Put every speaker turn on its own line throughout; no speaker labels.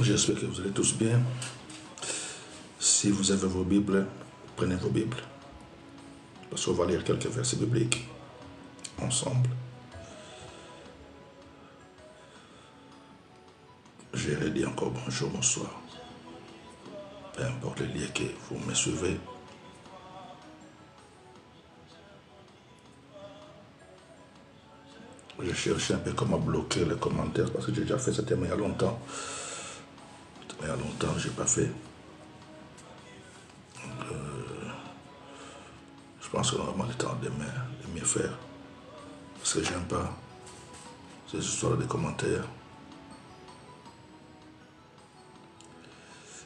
J'espère que vous allez tous bien. Si vous avez vos Bibles, prenez vos Bibles. Parce qu'on va lire quelques versets bibliques ensemble. J'ai redit encore bonjour, bonsoir. Peu importe le lien que vous me suivez. Je cherchais un peu comment bloquer les commentaires parce que j'ai déjà fait ce thème il y a longtemps. Il y a longtemps, je n'ai pas fait. Je pense qu'on aura le temps de mieux faire. Parce que j'aime pas ces histoires de commentaires.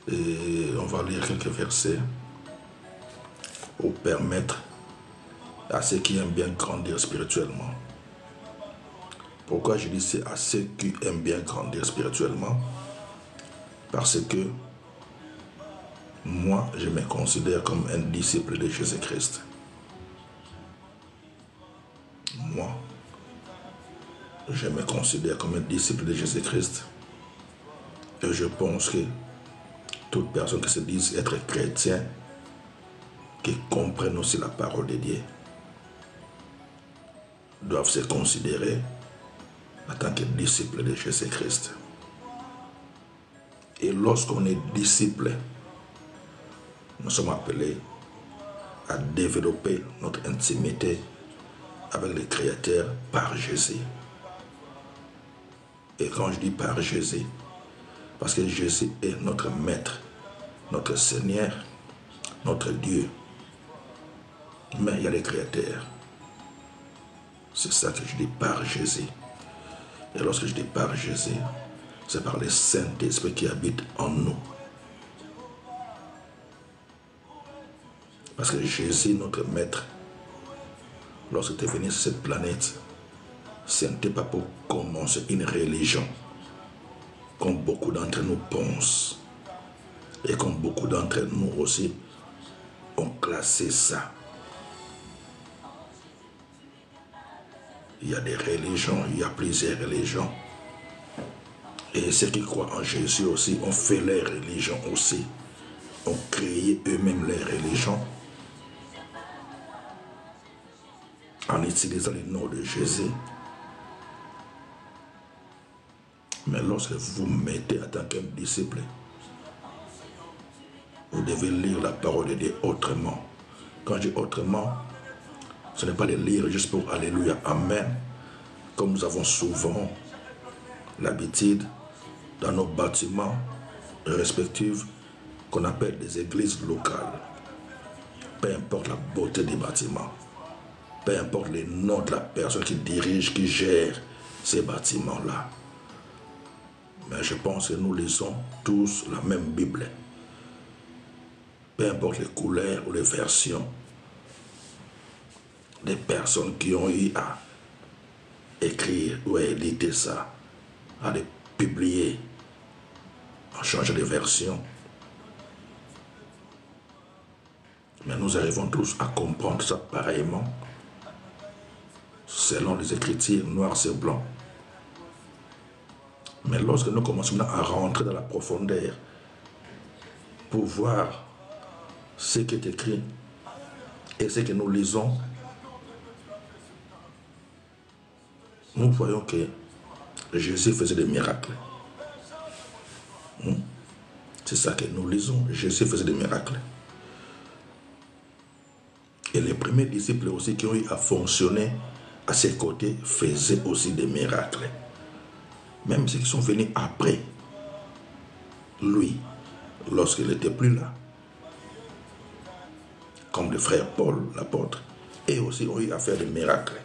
Et on va lire quelques versets pour permettre à ceux qui aiment bien grandir spirituellement. Pourquoi je dis c'est à ceux qui aiment bien grandir spirituellement? Parce que moi, je me considère comme un disciple de Jésus-Christ. Moi, je me considère comme un disciple de Jésus-Christ. Et je pense que toute personne qui se dise être chrétien, qui comprennent aussi la parole de Dieu, doivent se considérer en tant que disciple de Jésus-Christ. Et lorsqu'on est disciple, nous sommes appelés à développer notre intimité avec le Créateur par Jésus. Et quand je dis par Jésus, parce que Jésus est notre Maître, notre Seigneur, notre Dieu. Mais il y a les créateurs. C'est ça que je dis par Jésus. Et lorsque je dis par Jésus, c'est par le Saint-Esprit qui habite en nous. Parce que Jésus, notre Maître, lorsque tu es venu sur cette planète, ce n'était pas pour commencer une religion, comme beaucoup d'entre nous pensent. Et comme beaucoup d'entre nous aussi ont classé ça. Il y a des religions, il y a plusieurs religions. Et ceux qui croient en Jésus aussi ont fait leur religion aussi. Ont créé eux-mêmes leur religion. En utilisant le nom de Jésus. Mais lorsque vous mettez en tant qu'un disciple, vous devez lire la parole de Dieu autrement. Quand je dis autrement, ce n'est pas de lire juste pour Alléluia, Amen, comme nous avons souvent l'habitude dans nos bâtiments respectifs qu'on appelle des églises locales. Peu importe la beauté des bâtiments, peu importe le nom de la personne qui dirige, qui gère ces bâtiments-là. Mais je pense que nous lisons tous la même Bible. Peu importe les couleurs ou les versions des personnes qui ont eu à écrire ou à éditer ça, à les publier, à changer de version. Mais nous arrivons tous à comprendre ça pareillement, selon les Écritures noires sur blanc. Mais lorsque nous commençons à rentrer dans la profondeur pour voir ce qui est écrit et ce que nous lisons, nous voyons que Jésus faisait des miracles. C'est ça que nous lisons. Jésus faisait des miracles. Et les premiers disciples aussi qui ont eu à fonctionner à ses côtés faisaient aussi des miracles. Même ceux qui sont venus après lui, lorsqu'il n'était plus là. Comme le frère Paul, l'apôtre, et aussi ont eu à faire des miracles.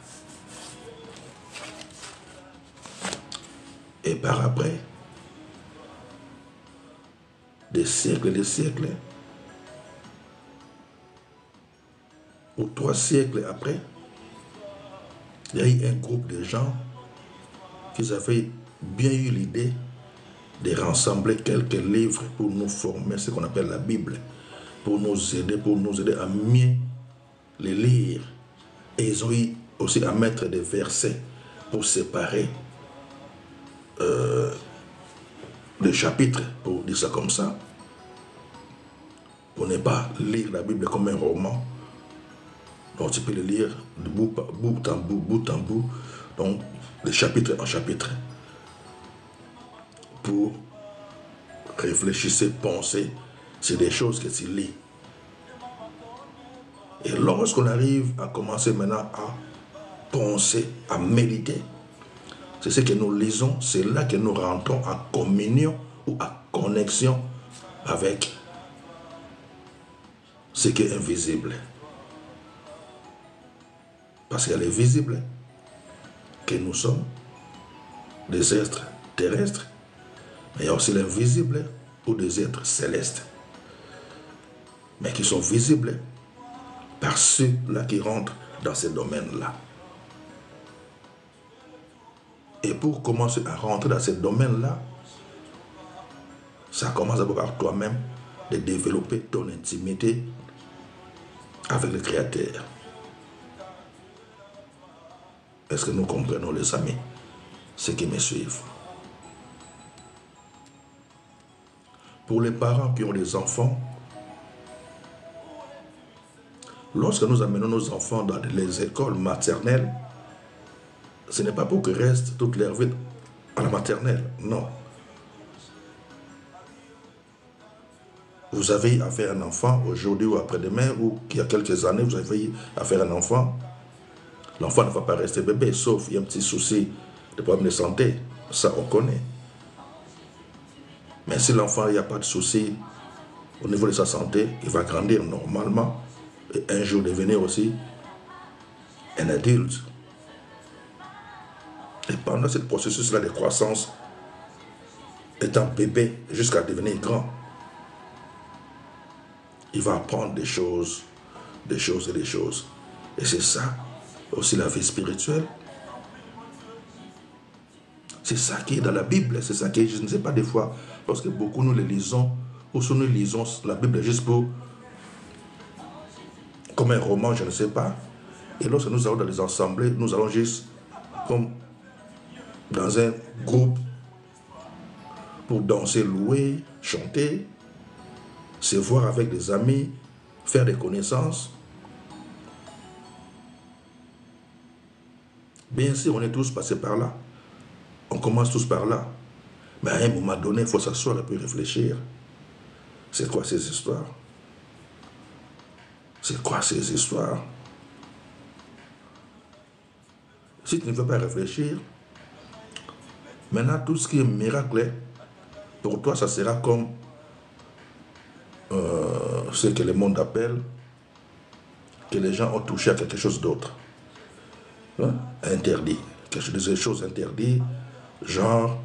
Et par après, des siècles et des siècles, ou 3 siècles après, il y a eu un groupe de gens qui avaient bien eu l'idée de rassembler quelques livres pour nous former, ce qu'on appelle la Bible, pour nous aider à mieux les lire. Et ils ont eu aussi à mettre des versets pour séparer de chapitres, pour dire ça comme ça, pour ne pas lire la Bible comme un roman. Donc tu peux le lire de bout en bout, bout en bout, donc de chapitre en chapitre, pour réfléchir, penser sur des choses que tu lis. Et lorsqu'on arrive à commencer maintenant à penser, à méditer, c'est ce que nous lisons, c'est là que nous rentrons en communion ou en connexion avec ce qui est invisible. Parce qu'il y a les visibles, que nous sommes, des êtres terrestres, mais il y a aussi l'invisible ou des êtres célestes, mais qui sont visibles par ceux-là qui rentrent dans ces domaines-là. Et pour commencer à rentrer dans ces domaines-là, ça commence d'abord par toi-même de développer ton intimité avec le Créateur. Est-ce que nous comprenons, les amis, ceux qui me suivent? Pour les parents qui ont des enfants, lorsque nous amenons nos enfants dans les écoles maternelles, ce n'est pas pour qu'ils restent toute leur vie à la maternelle, non. Vous avez affaire à un enfant aujourd'hui ou après-demain, ou il y a quelques années, vous avez affaire à un enfant. L'enfant ne va pas rester bébé, sauf il y a un petit souci de problème de santé. Ça, on connaît. Mais si l'enfant, il n'y a pas de souci au niveau de sa santé, il va grandir normalement et un jour devenir aussi un adulte. Et pendant ce processus-là de croissance, étant bébé jusqu'à devenir grand, il va apprendre des choses et des choses. Et c'est ça aussi la vie spirituelle. C'est ça qui est dans la Bible. C'est ça qui est, je ne sais pas des fois, parce que beaucoup nous le lisons, ou si nous lisons la Bible juste pour, comme un roman, je ne sais pas. Et lorsque nous allons dans les assemblées, nous allons juste comme dans un groupe pour danser, louer, chanter, se voir avec des amis, faire des connaissances. Bien sûr, on est tous passés par là. On commence tous par là. Mais à un moment donné, il faut s'asseoir et puis réfléchir. C'est quoi ces histoires? C'est quoi ces histoires? Si tu ne veux pas réfléchir, maintenant tout ce qui est miracle, pour toi, ça sera comme ce que le monde appelle que les gens ont touché à quelque chose d'autre. Hein? Interdit. Des choses interdites, genre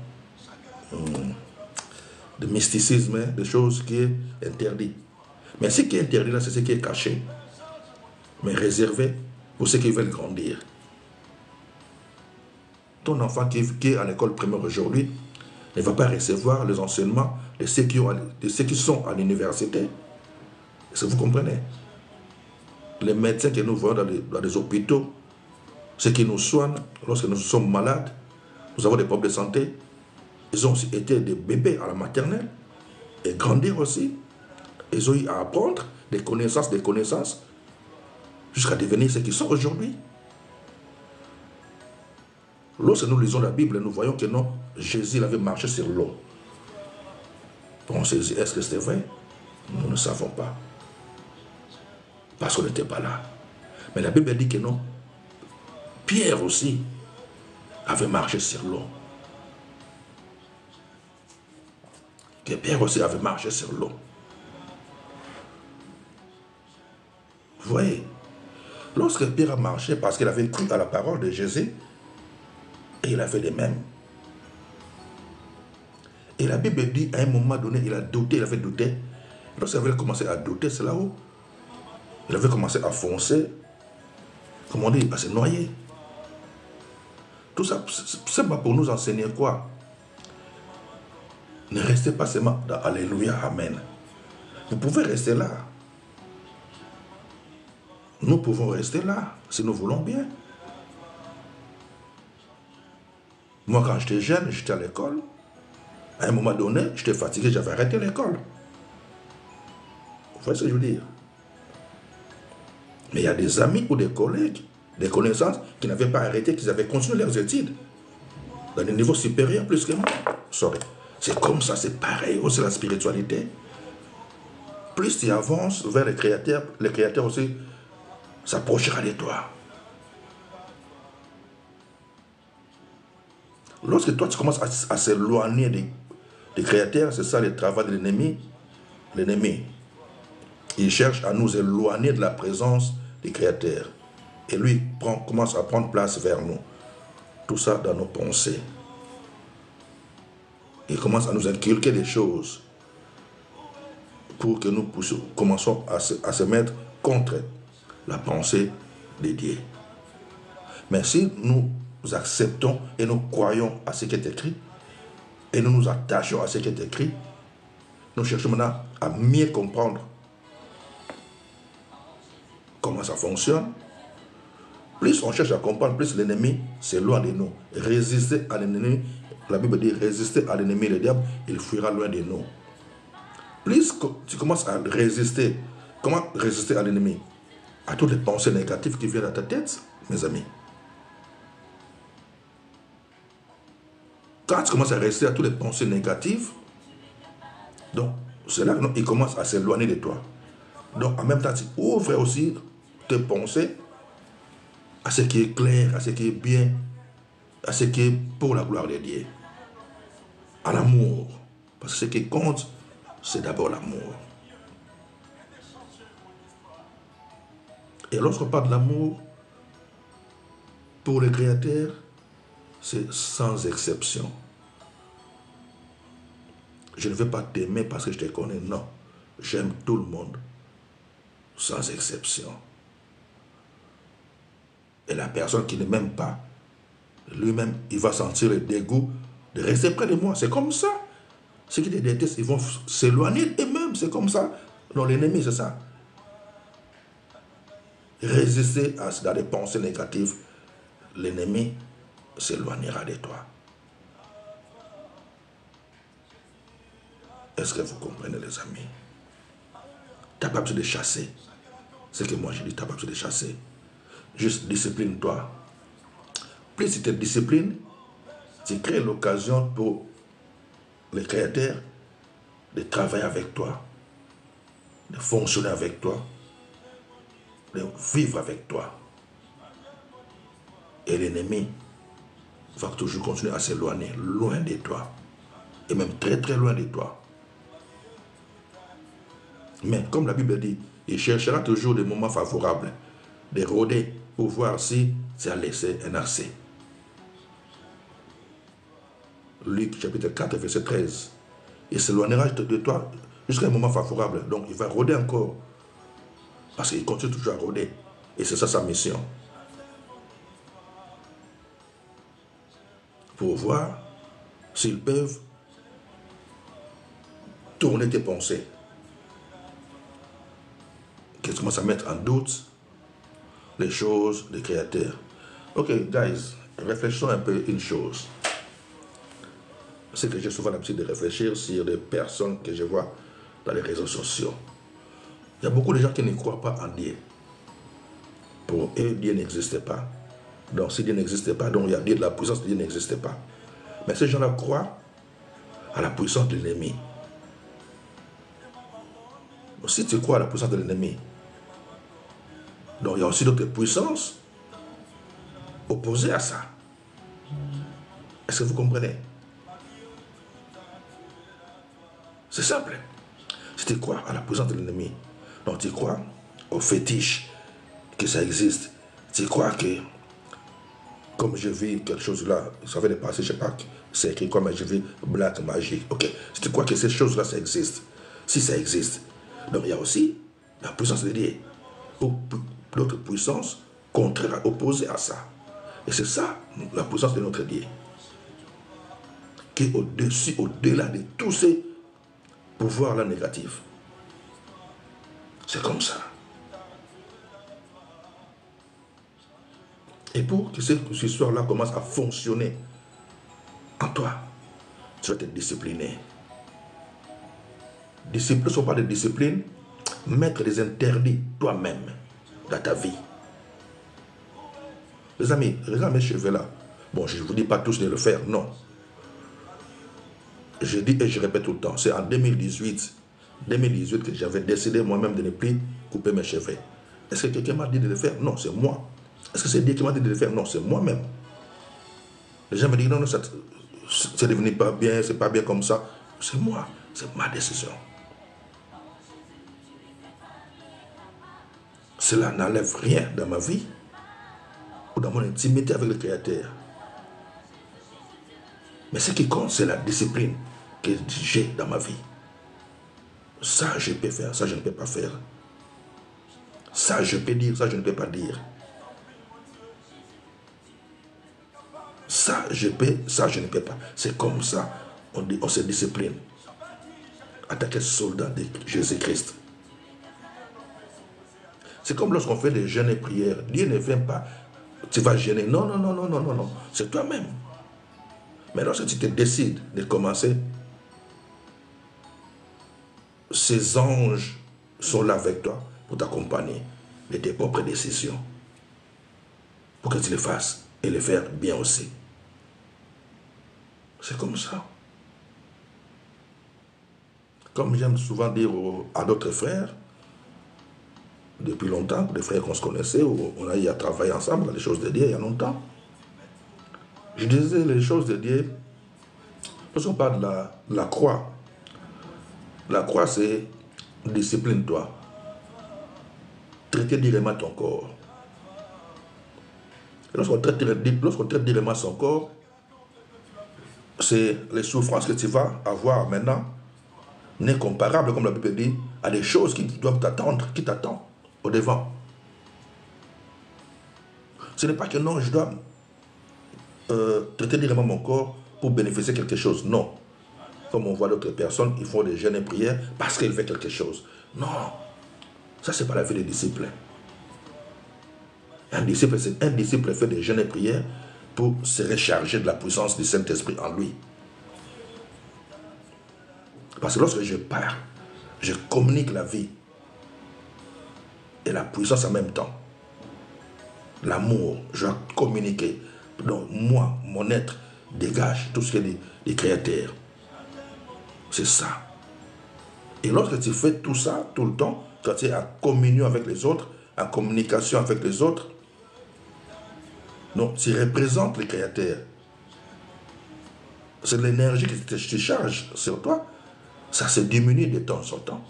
de mysticisme, des choses qui est interdit. Mais ce qui est interdit là, c'est ce qui est caché, mais réservé pour ceux qui veulent grandir. Ton enfant qui est à l'école primaire aujourd'hui ne va pas recevoir les enseignements de ceux qui sont à l'université. Est-ce que vous comprenez? Les médecins que nous voyons dans les hôpitaux, ceux qui nous soignent lorsque nous sommes malades, nous avons des problèmes de santé, ils ont aussi été des bébés à la maternelle et grandir aussi. Ils ont eu à apprendre des connaissances, jusqu'à devenir ce qu'ils sont aujourd'hui. Lorsque nous lisons la Bible, nous voyons que non, Jésus il avait marché sur l'eau. On se dit, est-ce que c'est vrai? Nous ne savons pas. Parce qu'on n'était pas là. Mais la Bible dit que non. Pierre aussi avait marché sur l'eau. Que Pierre aussi avait marché sur l'eau. Vous voyez, lorsque Pierre a marché, parce qu'il avait cru à la parole de Jésus, et il a fait les mêmes. Et la Bible dit, à un moment donné, il a douté, il avait douté. Lorsqu'il avait commencé à douter, c'est là où il avait commencé à foncer, comment on dit, à se noyer. Tout ça, c'est pas pour nous enseigner quoi? Ne restez pas seulement dans Alléluia, Amen. Vous pouvez rester là. Nous pouvons rester là, si nous voulons bien. Moi, quand j'étais jeune, j'étais à l'école. À un moment donné, j'étais fatigué, j'avais arrêté l'école. Vous voyez ce que je veux dire? Mais il y a des amis ou des collègues, des connaissances qui n'avaient pas arrêté, qui avaient continué leurs études dans des niveaux supérieurs plus que moi. Sorry. C'est comme ça, c'est pareil aussi la spiritualité. Plus tu avances vers les créateurs aussi s'approchera de toi. Lorsque toi tu commences à s'éloigner des créateurs, c'est ça le travail de l'ennemi. L'ennemi, il cherche à nous éloigner de la présence des créateurs. Et lui commence à prendre place vers nous. Tout ça dans nos pensées. Il commence à nous inculquer des choses pour que nous commençons à se mettre contre la pensée de Dieu. Mais si nous acceptons et nous croyons à ce qui est écrit, et nous nous attachons à ce qui est écrit, nous cherchons maintenant à mieux comprendre comment ça fonctionne. Plus on cherche à comprendre, plus l'ennemi s'éloigne de nous. Résister à l'ennemi, la Bible dit résister à l'ennemi, le diable, il fuira loin de nous. Plus tu commences à résister, comment résister à l'ennemi? À toutes les pensées négatives qui viennent à ta tête, mes amis. Quand tu commences à résister à toutes les pensées négatives, donc c'est là qu'il commence à s'éloigner de toi. Donc en même temps, tu ouvres aussi tes pensées à ce qui est clair, à ce qui est bien, à ce qui est pour la gloire de Dieu. À l'amour. Parce que ce qui compte, c'est d'abord l'amour. Et lorsqu'on parle de l'amour, pour le Créateur, c'est sans exception. Je ne veux pas t'aimer parce que je te connais, non. J'aime tout le monde, sans exception. Et la personne qui ne m'aime pas, lui-même, il va sentir le dégoût de rester près de moi. C'est comme ça. Ceux qui te détestent, ils vont s'éloigner eux-mêmes. C'est comme ça. Non, l'ennemi, c'est ça. Résister à des pensées négatives, l'ennemi s'éloignera de toi. Est-ce que vous comprenez, les amis? Tu n'as pas besoin de chasser. C'est que moi, je dis, tu n'as pas besoin de chasser. Juste discipline-toi. Plus tu te disciplines, tu crées l'occasion pour le Créateur de travailler avec toi, de fonctionner avec toi, de vivre avec toi. Et l'ennemi va toujours continuer à s'éloigner, loin de toi. Et même très très loin de toi. Mais comme la Bible dit, il cherchera toujours des moments favorables, de rôder pour voir si tu as laissé un accès. Luc chapitre 4, verset 13. Il s'éloignera de toi jusqu'à un moment favorable. Donc il va rôder encore. Parce qu'il continue toujours à rôder. Et c'est ça sa mission. Pour voir s'ils peuvent tourner tes pensées. Qu'ils commencent à mettre en doute les choses du Créateur. Ok, guys, réfléchissons un peu une chose. C'est que j'ai souvent l'habitude de réfléchir sur des personnes que je vois dans les réseaux sociaux. Il y a beaucoup de gens qui ne croient pas en Dieu. Pour eux, Dieu n'existe pas. Donc si Dieu n'existe pas, donc il y a Dieu, la puissance de Dieu n'existe pas. Mais ces gens-là croient à la puissance de l'ennemi. Si tu crois à la puissance de l'ennemi, donc il y a aussi d'autres puissances opposées à ça. Est-ce que vous comprenez? C'est simple. Si tu crois à la puissance de l'ennemi, donc tu crois au fétiche, que ça existe. Tu crois que, comme je vis quelque chose là, ça va passer, je ne sais pas, c'est écrit comme je vis black magic. Ok, si tu crois que ces choses-là, ça existe, si ça existe, donc il y a aussi la puissance de Dieu, ou d'autres puissances contraires, opposées à ça. Et c'est ça, la puissance de notre Dieu, qui est au-dessus, au-delà de tous ces pouvoirs-là négatifs. C'est comme ça. Et pour que cette histoire-là commence à fonctionner en toi, Tu vas te discipliner. Discipline, ce ne sont pas de discipline. Mettre des interdits toi-même dans ta vie. Les amis, regardez mes cheveux là. Bon, je ne vous dis pas tous de le faire, non. Je dis et je répète tout le temps. C'est en 2018 que j'avais décidé moi-même de ne plus couper mes cheveux. Est-ce que quelqu'un m'a dit de le faire? Non, c'est moi. Est-ce que c'est Dieu qui m'a dit de le faire? Non, c'est moi-même. Les gens me disent non, non, c'est devenu pas bien, c'est pas bien comme ça. C'est moi, c'est ma décision. Cela n'enlève rien dans ma vie ou dans mon intimité avec le Créateur. Mais ce qui compte, c'est la discipline que j'ai dans ma vie. Ça, je peux faire, ça, je ne peux pas faire. Ça, je peux dire, ça, je ne peux pas dire. Ça, je peux, ça, je ne peux pas. C'est comme ça, on se discipline. En tant que soldat de Jésus-Christ. C'est comme lorsqu'on fait des jeûnes et prières. Dieu ne vient pas, tu vas jeûner. Non, non, non, non, non, non, non. C'est toi-même. Mais lorsque tu te décides de commencer, ces anges sont là avec toi pour t'accompagner de tes propres décisions. Pour que tu les fasses et les faire bien aussi. C'est comme ça. Comme j'aime souvent dire à d'autres frères, depuis longtemps, des frères qu'on se connaissait, où on a eu à travailler ensemble dans les choses de Dieu il y a longtemps. Je disais les choses de Dieu, lorsqu'on parle de la croix. La croix, c'est discipline-toi. Traiter directement ton corps. Lorsqu'on traite directement son corps, c'est les souffrances que tu vas avoir maintenant, n'est comparable, comme la Bible dit, à des choses qui doivent t'attendre, qui t'attendent au devant. Ce n'est pas que non, je dois traiter directement mon corps pour bénéficier de quelque chose. Non. Comme on voit d'autres personnes, ils font des jeûnes et prières parce qu'ils veulent quelque chose. Non. Ça, ce n'est pas la vie des disciples. Un disciple fait des jeûnes et prières pour se recharger de la puissance du Saint-Esprit en lui. Parce que lorsque je pars, je communique la vie et la puissance en même temps. L'amour, je dois communiquer. Donc moi, mon être, dégage tout ce qui est des créateurs. C'est ça. Et lorsque tu fais tout ça, tout le temps, quand tu es en communion avec les autres, en communication avec les autres, donc tu représentes le Créateur. C'est l'énergie qui te charge sur toi. Ça se diminue de temps en temps.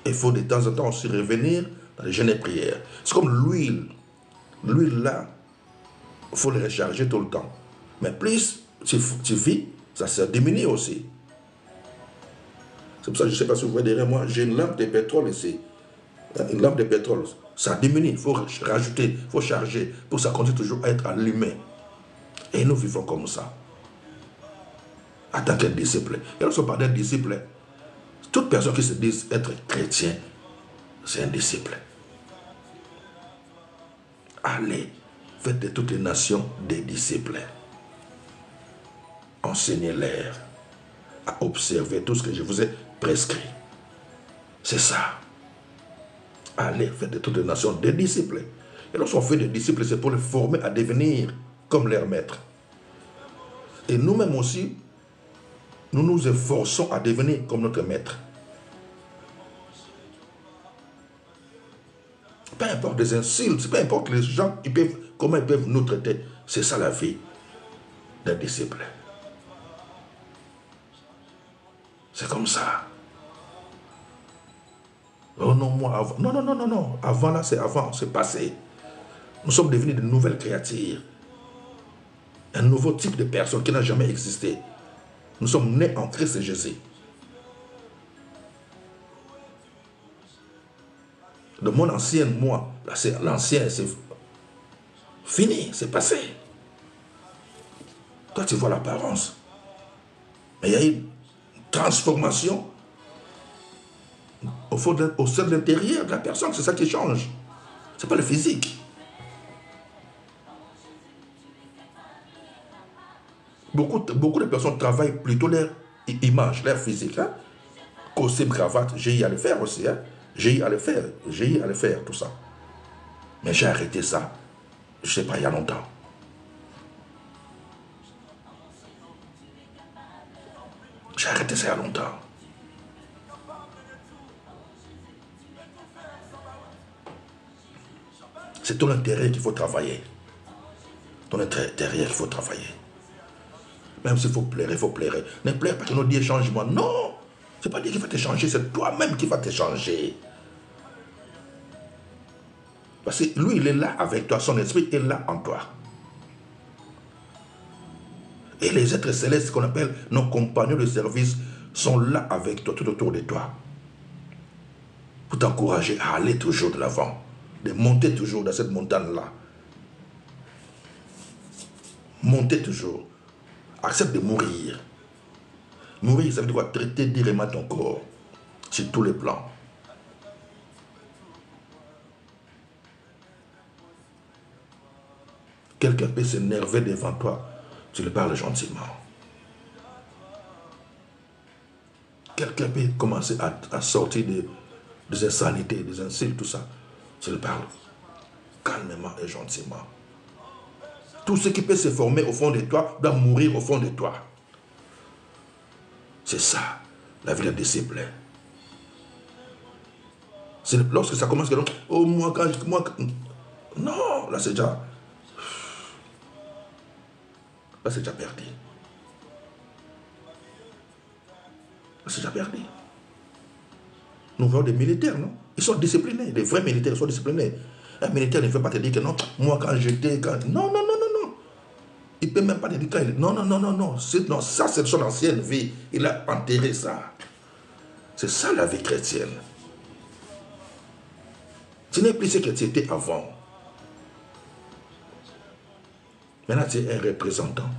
Il faut de temps en temps aussi revenir dans les jeûnes et prières. C'est comme l'huile. L'huile là, il faut le recharger tout le temps. Mais plus tu vis, ça se diminue aussi. C'est pour ça que je ne sais pas si vous voyez derrière moi, j'ai une lampe de pétrole ici. Une lampe de pétrole, ça diminue, il faut rajouter, il faut charger pour que ça continue toujours à être allumé. Et nous vivons comme ça. En tant que disciple. Et lorsqu'on parle d'un disciple, toute personne qui se dit être chrétien, c'est un disciple. Allez, faites de toutes les nations des disciples. Enseignez-leur à observer tout ce que je vous ai prescrit. C'est ça. Allez, faites de toutes les nations des disciples. Et lorsqu'on fait des disciples, c'est pour les former à devenir comme leur maître. Et nous-mêmes aussi, nous nous efforçons à devenir comme notre maître. Peu importe les insultes, peu importe les gens, comment ils peuvent nous traiter. C'est ça la vie d'un disciple. C'est comme ça. Oh non, moi, avant. Non, non, non, non, non. Avant, là, c'est passé. Nous sommes devenus de nouvelles créatures. Un nouveau type de personne qui n'a jamais existé. Nous sommes nés en Christ Jésus. De mon ancien moi, l'ancien, c'est fini, c'est passé. Toi, tu vois l'apparence. Mais il y a une transformation au sein de l'intérieur de la personne, c'est ça qui change. Ce n'est pas le physique. beaucoup de personnes travaillent plutôt leur image, leur physique. Hein? Costume, cravate, j'ai eu à le faire aussi. Hein? J'ai eu à le faire, tout ça. Mais j'ai arrêté ça, je ne sais pas, il y a longtemps. J'ai arrêté ça il y a longtemps. C'est ton intérêt qu'il faut travailler. Ton intérêt qu'il faut travailler. Même s'il faut plaire, il faut plaire. Ne plaire pas que nous disons change-moi. Non! Ce n'est pas Dieu qui va te changer, c'est toi-même qui va te changer. Parce que lui, il est là avec toi, son esprit est là en toi. Et les êtres célestes qu'on appelle nos compagnons de service sont là avec toi, tout autour de toi. Pour t'encourager à aller toujours de l'avant, de monter toujours dans cette montagne-là. Monter toujours. Accepte de mourir. Mourir, ça veut dire quoi? Traiter directement ton corps sur tous les plans. Quelqu'un peut s'énerver devant toi, tu le parles gentiment. Quelqu'un peut commencer à sortir des insanités, des insultes, tout ça. Tu le parles calmement et gentiment. Tout ce qui peut se former au fond de toi doit mourir au fond de toi. C'est ça, la vie des disciples. C'est lorsque ça commence que oh moi non, là c'est déjà perdu. Là c'est déjà perdu. Nous voyons des militaires, non? Ils sont disciplinés, des vrais militaires sont disciplinés. Un militaire ne peut pas te dire que non, moi quand j'étais, non. Il ne peut même pas te dire quand il... Non. Ça c'est son ancienne vie. Il a enterré ça. C'est ça la vie chrétienne. Tu n'es plus ce que tu étais avant. Maintenant, tu es un représentant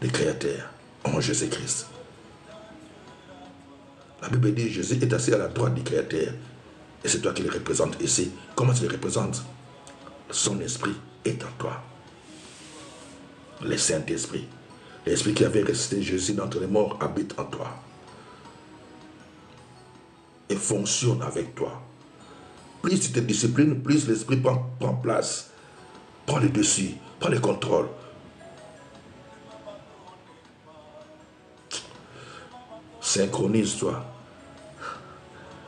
du Créateur en Jésus-Christ. La Bible dit Jésus est assis à la droite du Créateur. Et c'est toi qui le représentes ici. Comment tu le représentes? Son esprit est en toi. Le Saint-Esprit. L'esprit qui avait ressuscité Jésus d'entre les morts habite en toi. Et fonctionne avec toi. Plus tu te disciplines, plus l'esprit prend place. Prends le dessus, prends le contrôle. Synchronise-toi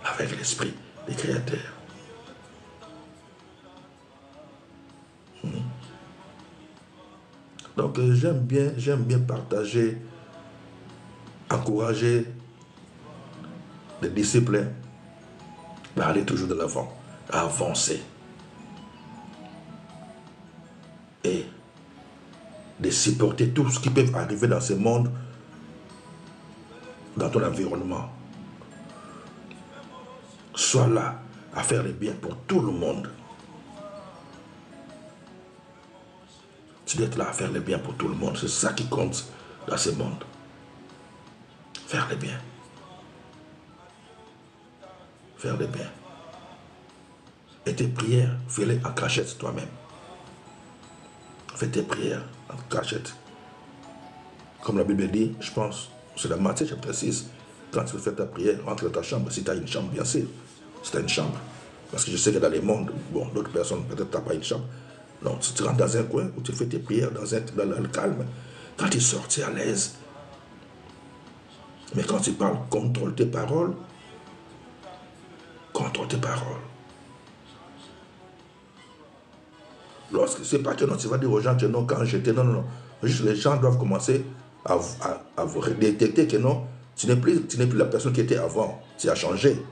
avec l'esprit du Créateur. Donc j'aime bien partager, encourager les disciples à aller toujours de l'avant, à avancer. Et de supporter tout ce qui peut arriver dans ce monde, dans ton environnement. Sois là à faire le bien pour tout le monde. Tu dois être là à faire le bien pour tout le monde. C'est ça qui compte dans ce monde. Faire le bien. Faire le bien. Et tes prières, fais-les en cachette toi-même. Fais tes prières en cachette. Comme la Bible dit, je pense, c'est dans Matthieu chapitre 6, quand tu fais ta prière, rentre dans ta chambre, si tu as une chambre, bien sûr. Si tu as une chambre. Parce que je sais que dans les mondes, bon, d'autres personnes, peut-être tu n'as pas une chambre. Non, tu rentres dans un coin où tu fais tes prières dans le calme. Quand tu sors, tu es à l'aise. Mais quand tu parles, contrôle tes paroles. Contrôle tes paroles. Lorsque c'est pas que non, tu vas dire aux gens que non, quand j'étais, non. Juste les gens doivent commencer à vous détecter que non, tu n'es plus la personne qui était avant. Tu as changé.